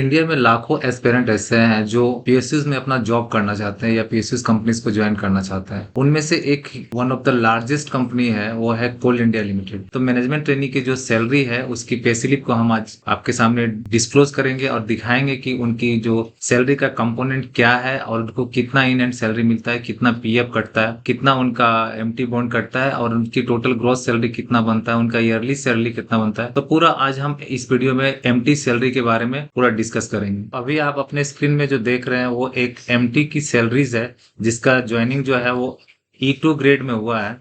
India में लाखों aspirant ऐसे हैं जो पीएसयूज में अपना जॉब करना चाहते हैं या पीएसयूज कंपनीज को ज्वाइन करना चाहते हैं। उनमें से एक one of the largest company है, वो है कोल इंडिया लिमिटेड। तो मैनेजमेंट ट्रेनी की जो सैलरी है उसकी पे स्लिप को हम आज आपके सामने डिस्क्लोज करेंगे और दिखाएंगे कि उनकी जो सैलरी का कंपोनेंट क्या है और उनको कितना इन एंड सैलरी मिलता है, कितना पीएफ कटता है, कितना उनका एमटी बॉन्ड कटता है और उनकी टोटल ग्रॉस सैलरी कितना बनता है, उनका ईयरली सैलरी कितना बनता है। तो पूरा आज हम इस वीडियो में एमटी सैलरी के बारे में पूरा डिस्कस करेंगे। अभी आप अपने स्क्रीन में जो देख रहे हैं वो एक एमटी की सैलरीज है जिसका ज्वाइनिंग जो है वो E2 ग्रेड में हुआ है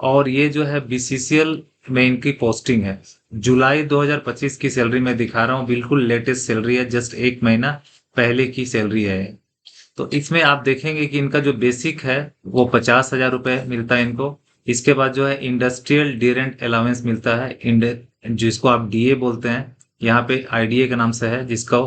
और ये जो है बीसीसीएल में इनकी पोस्टिंग है। जुलाई 2025 की सैलरी में दिखा रहा हूँ, बिल्कुल लेटेस्ट सैलरी है, जस्ट एक महीना पहले की सैलरी है। तो इसमें आप देखेंगे कि इनका जो बेसिक है वो 50,000 रुपए मिलता है इनको। इसके बाद जो है इंडस्ट्रियल डिरेंट अलाउंस मिलता है, जिसको आप डीए बोलते हैं, यहाँ पे आईडीए के नाम से है, जिसका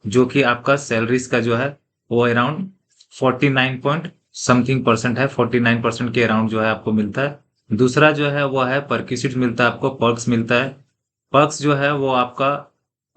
जो कि आपका सैलरीज का जो है वो अराउंड 49 पॉइंट समथिंग परसेंट है, 49% के अराउंड जो है आपको मिलता है। दूसरा जो है वो है परक्यूसिट मिलता है आपको, पर्क्स मिलता है। पर्क्स जो है वो आपका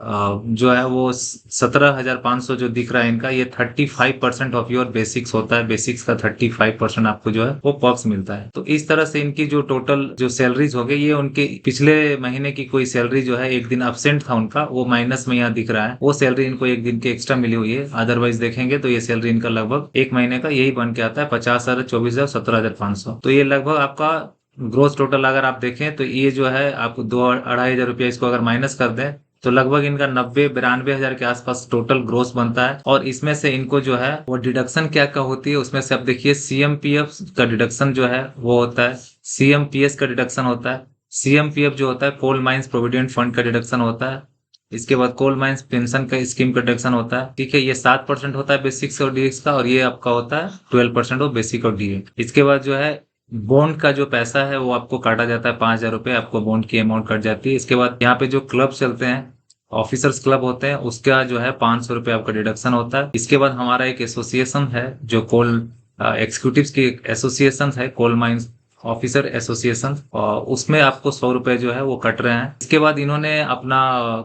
जो है वो 17,500 जो दिख रहा है इनका, ये 35% ऑफ योर बेसिक्स होता है। बेसिक्स का 35% आपको जो है वो पर्क्स मिलता है। तो इस तरह से इनकी जो टोटल जो सैलरीज हो गई, ये उनके पिछले महीने की कोई सैलरी जो है, एक दिन अब्सेंट था उनका, वो माइनस में यहाँ दिख रहा है, वो सैलरी इनको एक दिन की एक्स्ट्रा मिली हुई है। अदरवाइज देखेंगे तो ये सैलरी इनका लगभग एक महीने का यही बन के आता है 50,000, 24,000, 17,500। तो ये लगभग आपका ग्रोथ टोटल अगर आप देखें तो ये जो है आपको 2-2,500 रुपया इसको अगर माइनस कर दें तो लगभग इनका 90-92 हजार के आसपास टोटल ग्रोस बनता है। और इसमें से इनको जो है वो डिडक्शन क्या क्या होती है, उसमें से आप देखिए सीएमपीएफ का डिडक्शन जो है वो होता है, सीएमपीएस का डिडक्शन होता है। सीएमपीएफ जो होता है कोल माइंस प्रोविडेंट फंड का डिडक्शन होता है। इसके बाद कोल माइंस पेंशन का स्कीम का डिडक्शन होता है, ठीक है। ये 7% होता है बेसिक्स और डीए का, और ये आपका होता है 12% ऑफ बेसिक और डीए। इसके बाद जो है बॉन्ड का जो पैसा है वो आपको काटा जाता है, 5,000 रुपए आपको बॉन्ड की अमाउंट कट जाती है। इसके बाद यहाँ पे जो क्लब चलते हैं, ऑफिसर्स क्लब होते हैं, उसका जो है 500 रुपए आपका डिडक्शन होता है। इसके बाद हमारा एक एसोसिएशन है जो कोल एग्जीक्यूटिव्स की एसोसिएशन है, कोल माइंस ऑफिसर एसोसिएशन, और उसमें आपको 100 रुपए जो है वो कट रहे हैं। इसके बाद इन्होंने अपना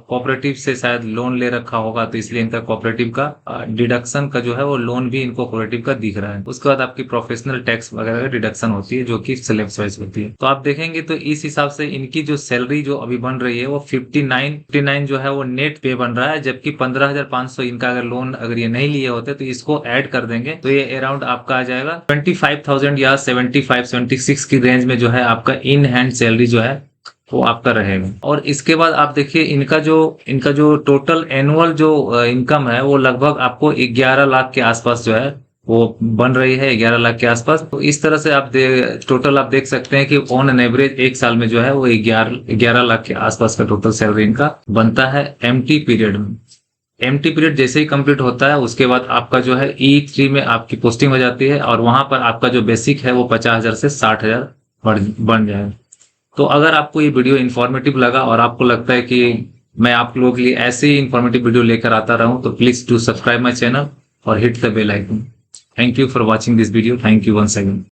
कोऑपरेटिव से शायद लोन ले रखा होगा, तो इसलिए इनका कोऑपरेटिव का डिडक्शन का जो है वो लोन भी इनको कोऑपरेटिव का दिख रहा है। उसके बाद आपकी प्रोफेशनल टैक्स वगैरह का डिडक्शन होती है जो कि सिलेक्ट वाइज होती है। तो आप देखेंगे तो इस हिसाब से इनकी जो सैलरी जो अभी बन रही है वो 59 जो है वो नेट पे बन रहा है, जबकि 15,500 इनका अगर लोन अगर ये नहीं लिए होते तो इसको ऐड कर देंगे तो ये अराउंड आपका आ जाएगा 25,000 या 75-76 की रेंज में जो है आपका इन हैंड सैलरी जो है वो आपका रहेगा। और इसके बाद आप देखिए इनका जो टोटल एनुअल जो इनकम है वो लगभग आपको 11 लाख के आसपास जो है वो बन रही है, 11 लाख के आसपास। तो इस तरह से आप टोटल आप देख सकते हैं कि ऑन एन एवरेज एक साल में जो है वो 11 लाख के आसपास का टोटल सैलरी इनका बनता है एमटी पीरियड में। एमटी पीरियड जैसे ही कंप्लीट होता है उसके बाद आपका जो है E3 में आपकी पोस्टिंग हो जाती है और वहां पर आपका जो बेसिक है वो 50,000 से 60,000 बन जाए। तो अगर आपको ये वीडियो इन्फॉर्मेटिव लगा और आपको लगता है कि मैं आप लोगों के लिए ऐसे ही इन्फॉर्मेटिव वीडियो लेकर आता रहूं, तो please do subscribe my channel और hit the bell icon. Thank you for watching this video. Thank you once again.